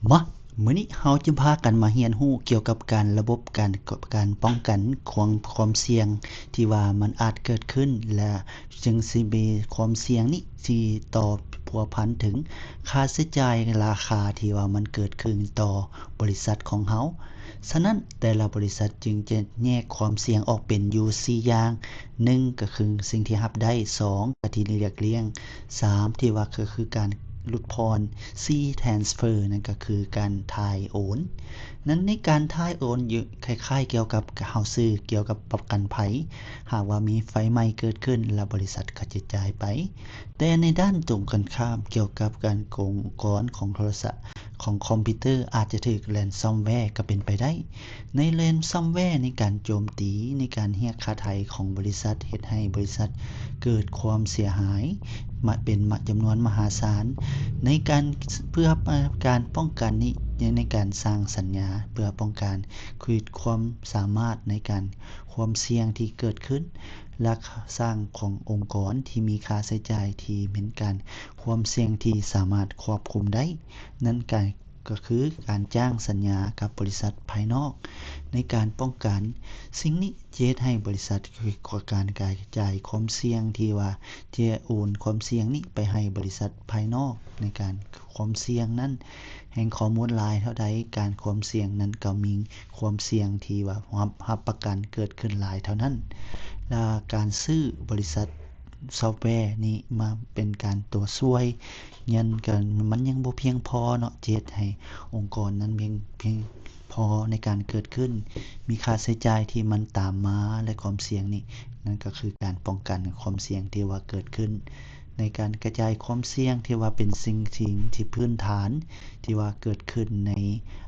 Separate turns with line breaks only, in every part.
มามื้อนี้เราจะพากันมาเรียนรู้เกี่ยวกับการระบบการป้องกันความเสี่ยงที่ว่ามันอาจเกิดขึ้นและจึงสิมีความเสี่ยงนี้ที่ต่อพัวพันถึงค่าใช้จ่ายราคาที่ว่ามันเกิดขึ้นต่อบริษัทของเราฉะนั้นแต่ละบริษัทจึงจะแยกความเสี่ยงออกเป็นอยู่4อย่าง1ก็คือสิ่งที่รับได้2ก็ที่เรียกเลี่ยง3ที่ว่าก็คือการหลุดพร4 transfer นั่นก็คือการถ่ายโอนนั้นในการถ่ายโอนอยู่คล้ายๆเกี่ยวกับเฮาซื้อเกี่ยวกับประกันภัยหากว่ามีไฟไหม้เกิดขึ้นแล้วบริษัทก็จะจ่ายไปแต่ในด้านตรงกันข้ามเกี่ยวกับการโกงกลของโทรศัพท์ของคอมพิวเตอร์อาจจะถูก ransomware ก็เป็นไปได้ใน ransomware ในการโจมตีในการเรียกค่าไถ่ของบริษัทเฮ็ดให้บริษัทเกิดความเสียหายมาเป็นจำนวนมหาศาลในการเพื่อการป้องกันนี้ในการสร้างสัญญาเพื่อป้องกันความสามารถในการความเสี่ยงที่เกิดขึ้นและสร้างขององค์กรที่มีค่าใช้จ่ายที่เป็นการความเสี่ยงที่สามารถควบคุมได้นั่นก็คือการจ้างสัญญากับบริษัทภายนอกในการป้องกันสิ่งนี้จะเฮ็ดให้บริษัทก่อการกระจายความเสี่ยงที่ว่าจะโอนความเสี่ยงนี้ไปให้บริษัทภายนอกในการความเสี่ยงนั้นแห่งข้อมูลหลายเท่าใดการความเสี่ยงนั้นก็มีความเสี่ยงที่ว่ารับประกันเกิดขึ้นหลายเท่านั้นและการซื้อบริษัทซอฟต์แวร์นี้มาเป็นการตัวช่วยเงินกันมันยังบ่เพียงพอเนาะจะเฮ็ดให้องค์กรนั้นเพียงพอในการเกิดขึ้นมีค่าใช้จ่ายที่มันตามมาและความเสี่ยงนี่นั่นก็คือการป้องกันความเสี่ยงที่ว่าเกิดขึ้นในการกระจายความเสี่ยงที่ว่าเป็นสิ่งที่พื้นฐานที่ว่าเกิดขึ้นใน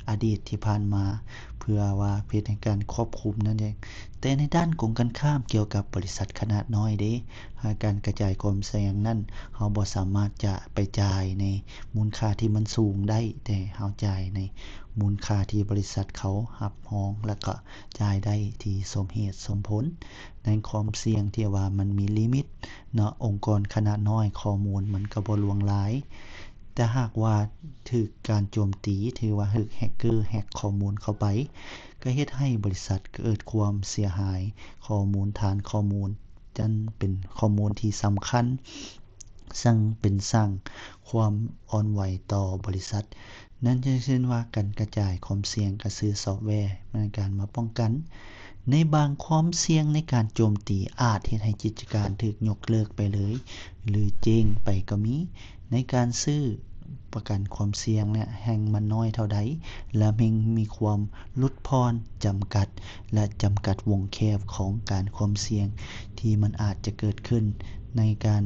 อดีตที่ผ่านมาเพื่อว่าเพื่อในการควบคุมนั่นเองแต่ในด้านกงกันข้ามเกี่ยวกับบริษัทขนาดน้อยเด้การกระจายความเสี่ยงนั้นเราบ่สามารถจะไปจ่ายในมูลค่าที่มันสูงได้แต่เราจ่ายในมูลค่าที่บริษัทเขารับรองแล้วก็จ่ายได้ที่สมเหตุสมผลในความเสี่ยงที่ว่ามันมีลิมิตเนาะองค์กรขนาดน้อยข้อมูลมันก็บ่หลวงหลายแต่หากว่าถูกการโจมตีถือว่าถูกแฮกเกอร์แฮ็กข้อมูลเข้าไปก็เฮ็ดให้บริษัทเกิดความเสียหายข้อมูลฐานข้อมูลจั่นเป็นข้อมูลที่สำคัญสร้างความอ่อนไหวต่อบริษัทนั่นเช่นว่าการกระจายความเสี่ยงกับซื้อซอฟต์แวร์ในการมาป้องกันในบางความเสี่ยงในการโจมตีอาจเฮ็ดให้กิจการถูกยกเลิกไปเลยหรือเจ๊งไปก็มีในการซื้อประกันความเสี่ยงเนี่ยแห่งมันน้อยเท่าใดและมีความลดพรจำกัดและจำกัดวงแคบของการความเสี่ยงที่มันอาจจะเกิดขึ้นในการ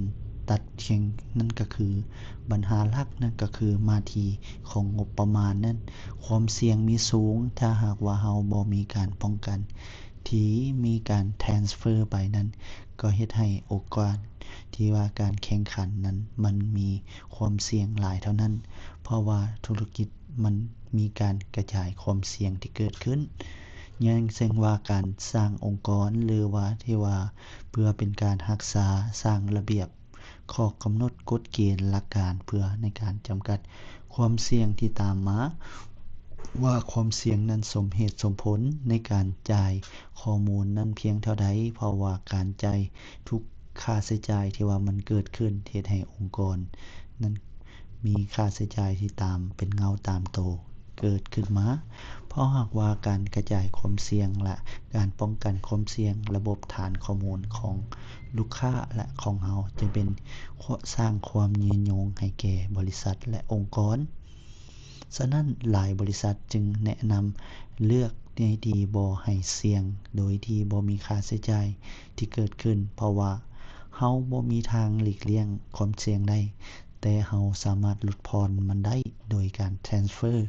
ตัดเชียงนั่นก็คือปัญหาหลักนั่นก็คือมาที่ของงบประมาณนั้นความเสี่ยงมีสูงถ้าหากว่าเราบ่มีการป้องกันที่มีการ transfer ไปนั้นก็เฮ็ดให้โอกาสที่ว่าการแข่งขันนั้นมันมีความเสี่ยงหลายเท่านั้นเพราะว่าธุรกิจมันมีการกระจายความเสี่ยงที่เกิดขึ้นอย่างเช่นว่าการสร้างองค์กรหรือว่าที่ว่าเพื่อเป็นการรักษาสร้างระเบียบข้อกำหนดกฎเกณฑ์หลักการเพื่อในการจำกัดความเสี่ยงที่ตามมาว่าความเสี่ยงนั้นสมเหตุสมผลในการจ่ายข้อมูลนั้นเพียงเท่าใดเพราะว่าการจ่ายทุกค่าใช้จ่ายที่ว่ามันเกิดขึ้นเฮ็ดให้องค์กรนั้นมีค่าใช้จ่ายที่ตามเป็นเงาตามโตเกิดขึ้นมาเพราะหากว่าการกระจายความเสี่ยงและการป้องกันความเสี่ยงระบบฐานข้อมูลของลูกค้าและของเราจะเป็นสร้างความยืนยงให้แก่บริษัทและองค์กรฉะนั้นหลายบริษัทจึงแนะนำเลือกในที่บ่ให้เสี่ยงโดยที่บ่มีค่าใช้จ่ายที่เกิดขึ้นเพราะว่าเราบ่มีทางหลีกเลี่ยงความเสี่ยงได้แต่เราสามารถลดพรมันได้โดยการ transfer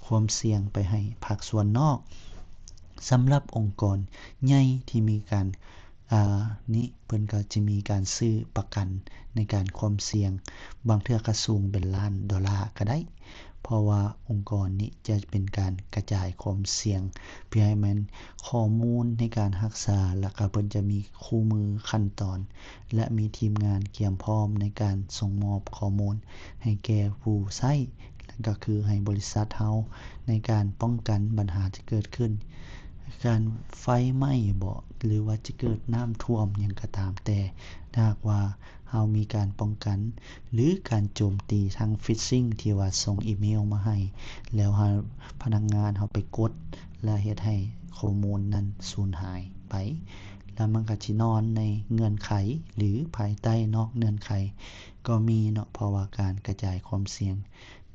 ความเสี่ยงไปให้ภาคส่วนนอกสำหรับองค์กรใหญ่ที่มีการนี้เพิ่นก็จะมีการซื้อประกันในการความเสี่ยงบางเทื่อก็สูงเป็นล้านดอลลาร์ก็ได้เพราะว่าองค์กรนี้จะเป็นการกระจายความเสี่ยงเพื่อให้มันข้อมูลในการรักษาแล้วก็เพิ่นจะมีคู่มือขั้นตอนและมีทีมงานเตรียมพร้อมในการส่งมอบข้อมูลให้แก่ผู้ใช้ ก็คือให้บริษัทเฮาในการป้องกันปัญหาที่เกิดขึ้นการไฟไหม้บ่หรือว่าจะเกิดน้ำท่วมหยังก็ตามแต่ถ้าหากว่าเฮามีการป้องกันหรือการโจมตีทาง phishing ที่ว่าส่งอีเมลมาให้แล้วพนักงานเฮาไปกดและเฮ็ดให้ข้อมูลนั้นสูญหายไปแล้วมันก็สินอนในเงื่อนไขหรือภายใต้นอกเงื่อนไขก็มีเนาะเพราะว่าการกระจายความเสี่ยง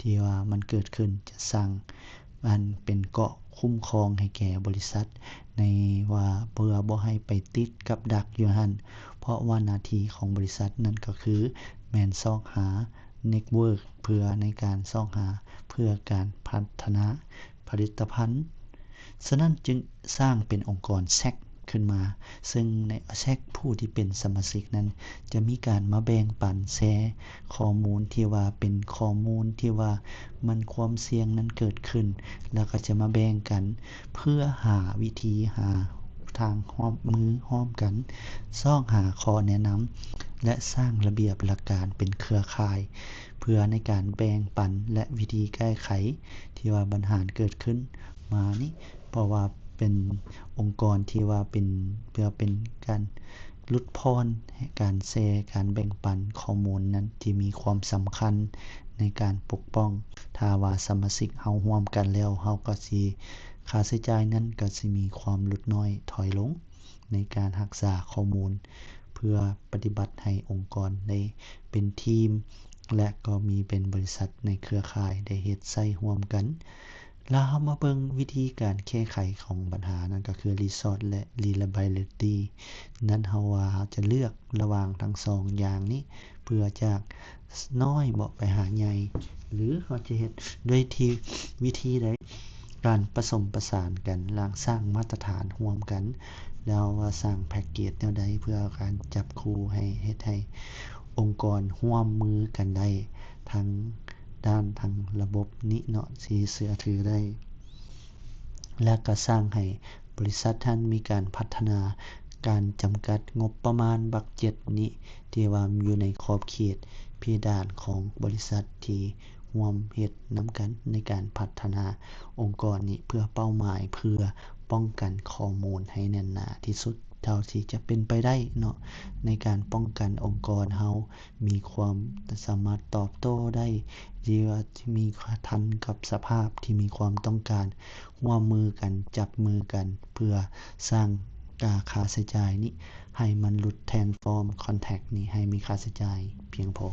ที่ว่ามันเกิดขึ้นจะสร้างมันเป็นเกราะคุ้มครองให้แก่บริษัทในว่าเพื่อบ่ให้ไปติดกับดักอยู่หั่นเพราะว่าหน้าที่ของบริษัทนั้นก็คือแม่นซอกหาเน็ตเวิร์กเพื่อในการซอกหาเพื่อการพัฒนาผลิตภัณฑ์ฉะนั้นจึงสร้างเป็นองค์กรแซกขึ้นมาซึ่งในแซกผู้ที่เป็นสมาชิกนั้นจะมีการมาแบ่งปันแชร์ข้อมูลที่ว่าเป็นข้อมูลที่ว่ามันความเสี่ยงนั้นเกิดขึ้นแล้วก็จะมาแบ่งกันเพื่อหาวิธีหาทางร่วมกันซอกหาข้อแนะนำและสร้างระเบียบหลักการเป็นเครือข่ายเพื่อในการแบ่งปันและวิธีแก้ไขที่ว่าปัญหาเกิดขึ้นมานี่เพราะว่าเป็นองค์กรที่ว่าเป็นเพื่อเป็นการลดพรการแชร์การแบ่งปันข้อมูลนั้นที่มีความสำคัญในการปกป้องถ้าว่าสมาชิกเฮาร่วมกันแล้วเฮาก็สิค่าใช้จ่ายนั้นก็สิมีความลดน้อยถอยลงในการรักษาข้อมูลเพื่อปฏิบัติให้องค์กรได้เป็นทีมและก็มีเป็นบริษัทในเครือข่ายได้เฮ็ดใช้ร่วมกันแล้วเฮามาเบิ่งวิธีการแก้ไขของปัญหานั้นก็คือ Resource และ Reliability นั้นเฮาว่าเฮาจะเลือกระหว่างทั้ง2อย่างนี้เพื่อจากน้อยบ่ไปหาใหญ่หรือเฮาจะเฮ็ดด้วยที่วิธีใดการผสมประสานกันสร้างมาตรฐานร่วมกันแล้วว่าสร้างแพ็กเกจแนวใดเพื่อการจับคู่ให้เฮ็ดให้องค์กรร่วมมือกันได้ทั้งด้านทางระบบนี้เนาะสิเชื่อถือได้และก็สร้างให้บริษัทท่านมีการพัฒนาการจำกัดงบประมาณบักเจ็ตนี้ที่ว่าอยู่ในขอบเขตเพดานของบริษัทที่ร่วมเฮ็ดนำกันในการพัฒนาองค์กรนี้เพื่อเป้าหมายเพื่อป้องกันข้อมูลให้แน่นหนาที่สุดเท่าที่จะเป็นไปได้เนาะในการป้องกันองค์กรเฮามีความสามารถตอบโต้ได้ที่ว่ามีทันกับสภาพที่มีความต้องการร่วมมือกันจับมือกันเพื่อสร้างค่าใช้จ่ายนี้ให้มันหลุดแทนฟอร์มคอนแทคนี้ให้มีค่าใช้จ่ายเพียงพอ